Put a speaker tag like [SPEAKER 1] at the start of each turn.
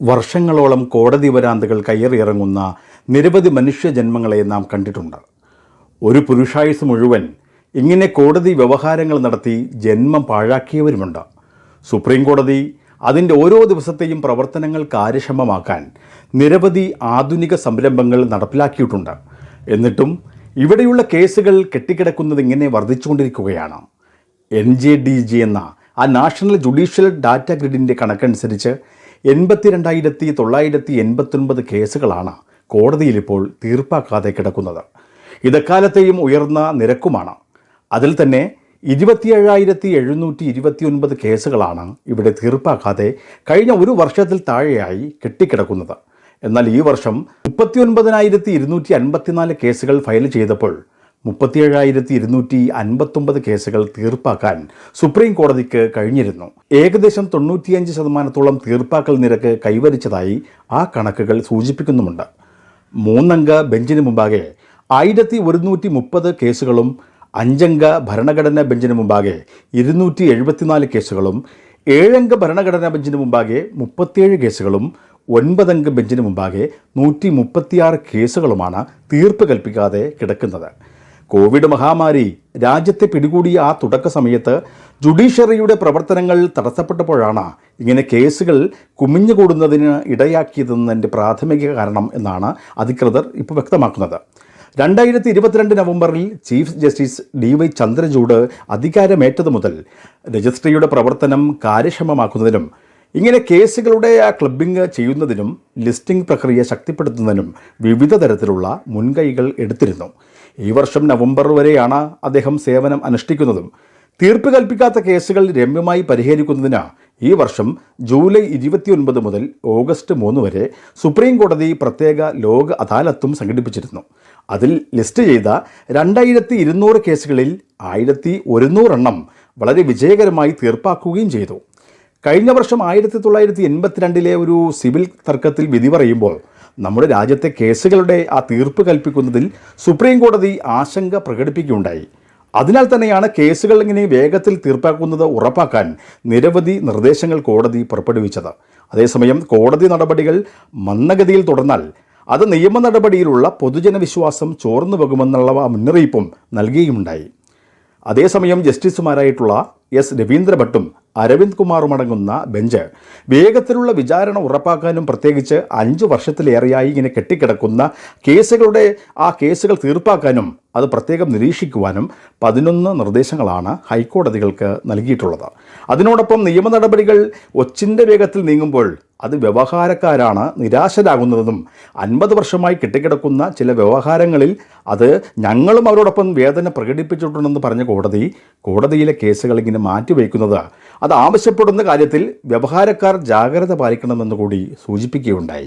[SPEAKER 1] വർഷങ്ങളോളം കോടതി വരാന്തകൾ കയറിയിറങ്ങുന്ന നിരവധി മനുഷ്യജന്മങ്ങളെ നാം കണ്ടിട്ടുണ്ട്. ഒരു പുരുഷായുസ് മുഴുവൻ ഇങ്ങനെ കോടതി വ്യവഹാരങ്ങൾ നടത്തി ജന്മം പാഴാക്കിയവരുമുണ്ട്. സുപ്രീം കോടതി അതിൻ്റെ ഓരോ ദിവസത്തെയും പ്രവർത്തനങ്ങൾ കാര്യക്ഷമമാക്കാൻ നിരവധി ആധുനിക സംരംഭങ്ങൾ നടപ്പിലാക്കിയിട്ടുണ്ട്. എന്നിട്ടും ഇവിടെയുള്ള കേസുകൾ കെട്ടിക്കിടക്കുന്നത് ഇങ്ങനെ വർദ്ധിച്ചുകൊണ്ടിരിക്കുകയാണ്. NJDG എന്ന ആ നാഷണൽ ജുഡീഷ്യൽ ഡാറ്റ ഗ്രിഡിൻ്റെ കണക്കനുസരിച്ച് 82,989 കേസുകളാണ് കോടതിയിലിപ്പോൾ തീർപ്പാക്കാതെ കിടക്കുന്നത്. ഇതെക്കാലത്തെയും ഉയർന്ന നിരക്കുമാണ്. അതിൽ തന്നെ 27,729 കേസുകളാണ് ഇവിടെ തീർപ്പാക്കാതെ കഴിഞ്ഞ ഒരു വർഷത്തിൽ താഴെയായി കെട്ടിക്കിടക്കുന്നത്. എന്നാൽ ഈ വർഷം 39,254 കേസുകൾ ഫയൽ ചെയ്തപ്പോൾ 37,259 കേസുകൾ തീർപ്പാക്കാൻ സുപ്രീം കോടതിക്ക് കഴിഞ്ഞിരുന്നു. ഏകദേശം 95% തീർപ്പാക്കൽ നിരക്ക് കൈവരിച്ചതായി ആ കണക്കുകൾ സൂചിപ്പിക്കുന്നുമുണ്ട്. 3 അംഗ ബെഞ്ചിന് മുമ്പാകെ 1130 കേസുകളും 5 അംഗ ഭരണഘടനാ ബെഞ്ചിന് മുമ്പാകെ 274 കേസുകളും 7 അംഗ ഭരണഘടനാ ബെഞ്ചിന് മുമ്പാകെ 37 കേസുകളും 9 അംഗ ബെഞ്ചിന് മുമ്പാകെ 136 കേസുകളുമാണ് തീർപ്പ് കൽപ്പിക്കാതെ കിടക്കുന്നത്. കോവിഡ് മഹാമാരി രാജ്യത്തെ പിടികൂടിയ ആ തുടക്ക സമയത്ത് ജുഡീഷ്യറിയുടെ പ്രവർത്തനങ്ങൾ തടസ്സപ്പെട്ടപ്പോഴാണ് ഇങ്ങനെ കേസുകൾ കുമിഞ്ഞുകൂടുന്നതിന് ഇടയാക്കിയതെന്നതിൻ്റെ പ്രാഥമിക കാരണം എന്നാണ് അധികൃതർ ഇപ്പോൾ വ്യക്തമാക്കുന്നത്. 2022 നവംബറിൽ ചീഫ് ജസ്റ്റിസ് DY ചന്ദ്രചൂഡ് അധികാരമേറ്റതു മുതൽ രജിസ്ട്രിയുടെ പ്രവർത്തനം കാര്യക്ഷമമാക്കുന്നതിനും ഇങ്ങനെ കേസുകളുടെ ക്ലബിംഗ് ചെയ്യുന്നതിനും ലിസ്റ്റിംഗ് പ്രക്രിയ ശക്തിപ്പെടുത്തുന്നതിനും വിവിധ തരത്തിലുള്ള മുൻകൈകൾ എടുത്തിരുന്നു. ഈ വർഷം നവംബർ വരെയാണ് അദ്ദേഹം സേവനം അനുഷ്ഠിക്കുന്നതും. തീർപ്പ് കൽപ്പിക്കാത്ത കേസുകൾ രമ്യമായി പരിഹരിക്കുന്നതിന് ഈ വർഷം ജൂലൈ 29 മുതൽ ഓഗസ്റ്റ് 3 വരെ സുപ്രീം കോടതി പ്രത്യേക ലോക അദാലത്തും സംഘടിപ്പിച്ചിരുന്നു. അതിൽ ലിസ്റ്റ് ചെയ്ത 2200 കേസുകളിൽ 1100 എണ്ണം വളരെ വിജയകരമായി തീർപ്പാക്കുകയും ചെയ്തു. കഴിഞ്ഞ വർഷം 1982 ഒരു സിവിൽ തർക്കത്തിൽ വിധി പറയുമ്പോൾ നമ്മുടെ രാജ്യത്തെ കേസുകളുടെ ആ തീർപ്പ് കൽപ്പിക്കുന്നതിൽ സുപ്രീം കോടതി ആശങ്ക പ്രകടിപ്പിക്കുകയുണ്ടായി. അതിനാൽ തന്നെയാണ് കേസുകൾ ഇങ്ങനെ വേഗത്തിൽ തീർപ്പാക്കുന്നത് ഉറപ്പാക്കാൻ നിരവധി നിർദ്ദേശങ്ങൾ കോടതി പുറപ്പെടുവിച്ചത്. അതേസമയം കോടതി നടപടികൾ മന്ദഗതിയിൽ തുടർന്നാൽ അത് നിയമ നടപടിയിലുള്ള പൊതുജന വിശ്വാസം ചോർന്നു പോകുമെന്നുള്ള മുന്നറിയിപ്പും നൽകുകയുമുണ്ടായി. അതേസമയം ജസ്റ്റിസുമാരായിട്ടുള്ള S. രവീന്ദ്ര ഭട്ടും അരവിന്ദ് കുമാറും അടങ്ങുന്ന ബെഞ്ച് വേഗത്തിലുള്ള വിചാരണ ഉറപ്പാക്കാനും പ്രത്യേകിച്ച് 5 വർഷത്തിലേറെയായി ഇങ്ങനെ കെട്ടിക്കിടക്കുന്ന കേസുകൾ തീർപ്പാക്കാനും അത് പ്രത്യേകം നിരീക്ഷിക്കുവാനും 11 നിർദ്ദേശങ്ങളാണ് ഹൈക്കോടതികൾക്ക് നൽകിയിട്ടുള്ളത്. അതിനോടൊപ്പം നിയമ നടപടികൾ ഒച്ചിൻ്റെ വേഗത്തിൽ നീങ്ങുമ്പോൾ അത് വ്യവഹാരക്കാരാണ് നിരാശരാകുന്നതെന്നും 50 വർഷമായി കെട്ടിക്കിടക്കുന്ന ചില വ്യവഹാരങ്ങളിൽ അത് ഞങ്ങളും അവരോടൊപ്പം വേദന പ്രകടിപ്പിച്ചിട്ടുണ്ടെന്ന് പറഞ്ഞ കോടതിയിലെ കേസുകൾ ഇങ്ങനെ മാറ്റിവെക്കുന്നത് അത് ആവശ്യപ്പെടുന്ന കാര്യത്തിൽ വ്യവഹാരക്കാർ ജാഗ്രത പാലിക്കണമെന്ന് കൂടി സൂചിപ്പിക്കുകയുണ്ടായി.